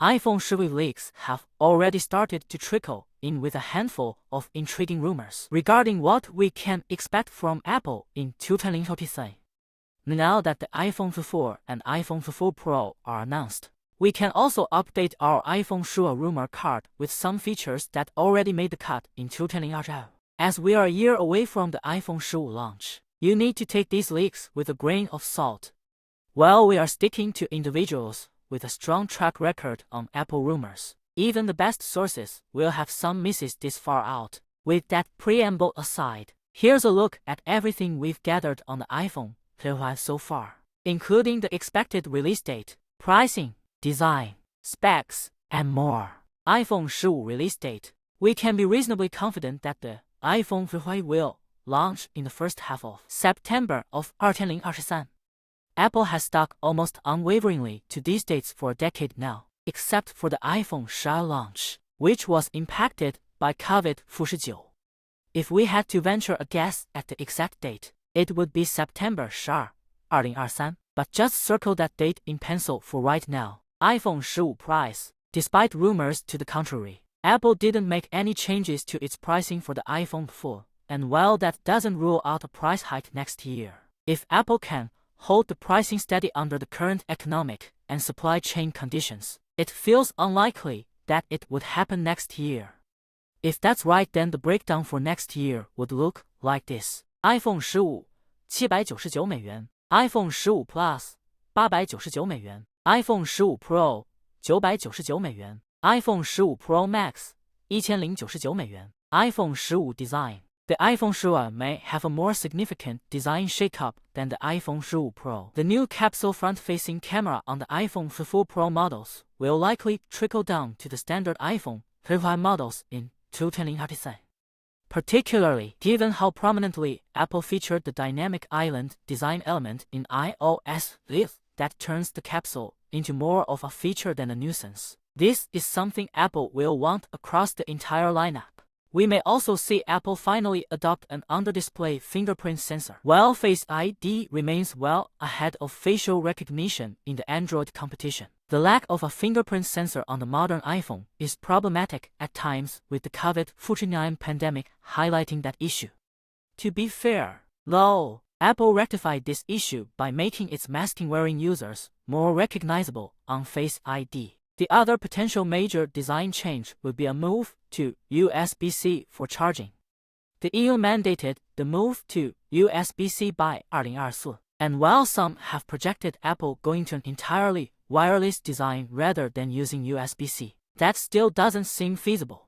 iPhone 15 leaks have already started to trickle in with a handful of intriguing rumors regarding what we can expect from Apple in 2023. Now that the iPhone 14 and iPhone 14 Pro are announced, we can also update our iPhone 15 rumor card with some features that already made the cut in 2022. As we are a year away from the iPhone 15 launch, you need to take these leaks with a grain of salt. While we are sticking to individuals with a strong track record on Apple rumors, even the best sources will have some misses this far out. With that preamble aside, here's a look at everything we've gathered on the iPhone 15 so far, including the expected release date, pricing, design, specs, and more. iPhone 15 release date. We can be reasonably confident that the iPhone 15 will launch in the first half of September of 2023. Apple has stuck almost unwaveringly to these dates for a decade now, except for the iPhone 15 launch, which was impacted by COVID-19. If we had to venture a guess at the exact date, it would be September 15, 2023, but just circle that date in pencil for right now. iPhone 15 price. Despite rumors to the contrary, Apple didn't make any changes to its pricing for the iPhone 4, and while that doesn't rule out a price hike next year, if Apple can hold the pricing steady under the current economic and supply chain conditions, it feels unlikely that it would happen next year. If that's right, then the breakdown for next year would look like this. iPhone 15 $799, iPhone 15 Plus $899, iPhone 15 Pro $999, iPhone 15 Pro Max $1099, iPhone 15 Design. The iPhone 15 may have a more significant design shakeup than the iPhone 15 Pro. The new capsule front-facing camera on the iPhone 15 Pro models will likely trickle down to the standard iPhone 15 models in 2023. Particularly given how prominently Apple featured the dynamic island design element in iOS 15 that turns the capsule into more of a feature than a nuisance. This is something Apple will want across the entire lineup. We may also see Apple finally adopt an under-display fingerprint sensor. While Face ID remains well ahead of facial recognition in the Android competition, the lack of a fingerprint sensor on the modern iPhone is problematic at times, with the COVID-19 pandemic highlighting that issue. To be fair, though, Apple rectified this issue by making its masking-wearing users more recognizable on Face ID. The other potential major design change would be a move to USB-C for charging. The EU mandated the move to USB-C by 2024, and while some have projected Apple going to an entirely wireless design rather than using USB-C, that still doesn't seem feasible.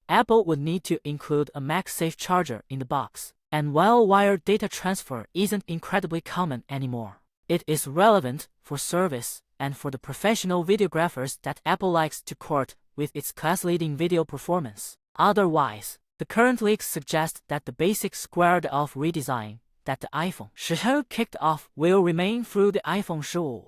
Apple would need to include a MagSafe charger in the box, and while wired data transfer isn't incredibly common anymore, it is relevant for service and for the professional videographers that Apple likes to court with its class-leading video performance. Otherwise, the current leaks suggest that the basic squared-off redesign that the iPhone 15 kicked off will remain through the iPhone 15.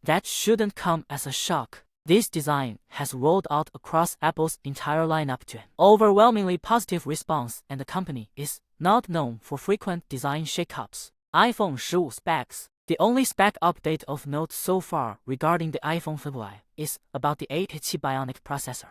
That shouldn't come as a shock. This design has rolled out across Apple's entire lineup to an overwhelmingly positive response, and the company is not known for frequent design shakeups. iPhone 15 specs. The only spec update of note so far regarding the iPhone 15 is about the A7 Bionic processor.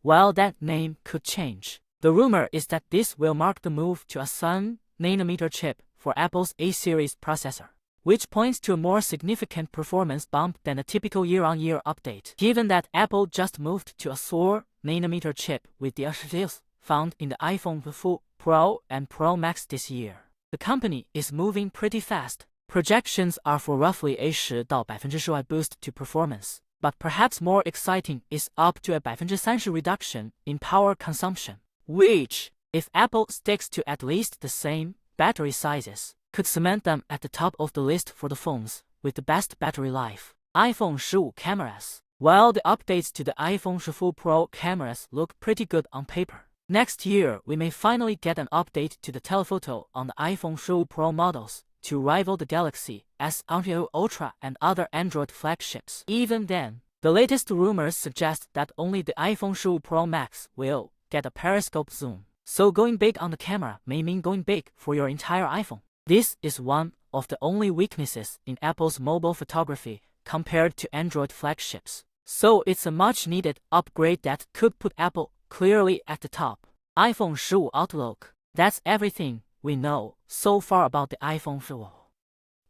While that name could change, the rumor is that this will mark the move to a 7nm chip for Apple's A-series processor, which points to a more significant performance bump than a typical year-on-year update, given that Apple just moved to a 4nm chip with the A6 found in the iPhone 15 Pro and Pro Max this year. The company is moving pretty fast. Projections are for roughly a 10 到 15% boost to performance, but perhaps more exciting is up to a 30% reduction in power consumption, which, if Apple sticks to at least the same battery sizes, could cement them at the top of the list for the phones with the best battery life. iPhone 15 cameras. While the updates to the iPhone 15 Pro cameras look pretty good on paper, next year we may finally get an update to the telephoto on the iPhone 15 Pro models to rival the Galaxy S20 Ultra and other Android flagships. Even then, the latest rumors suggest that only the iPhone 15 Pro Max will get a periscope zoom. So going big on the camera may mean going big for your entire iPhone. This is one of the only weaknesses in Apple's mobile photography compared to Android flagships. So it's a much needed upgrade that could put Apple clearly at the top. iPhone 15 Outlook. That's everything we know so far about the iPhone 15.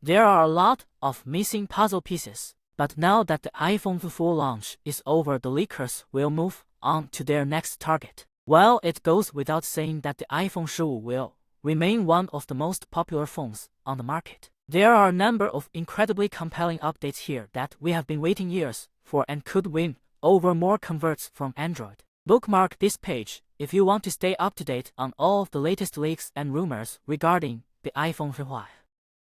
There are a lot of missing puzzle pieces, but now that the iPhone 15 launch is over, the leakers will move on to their next target. While it goes without saying that the iPhone 15 will remain one of the most popular phones on the market, there are a number of incredibly compelling updates here that we have been waiting years for and could win over more converts from Android. Bookmark this page if you want to stay up to date on all of the latest leaks and rumors regarding the iPhone 15.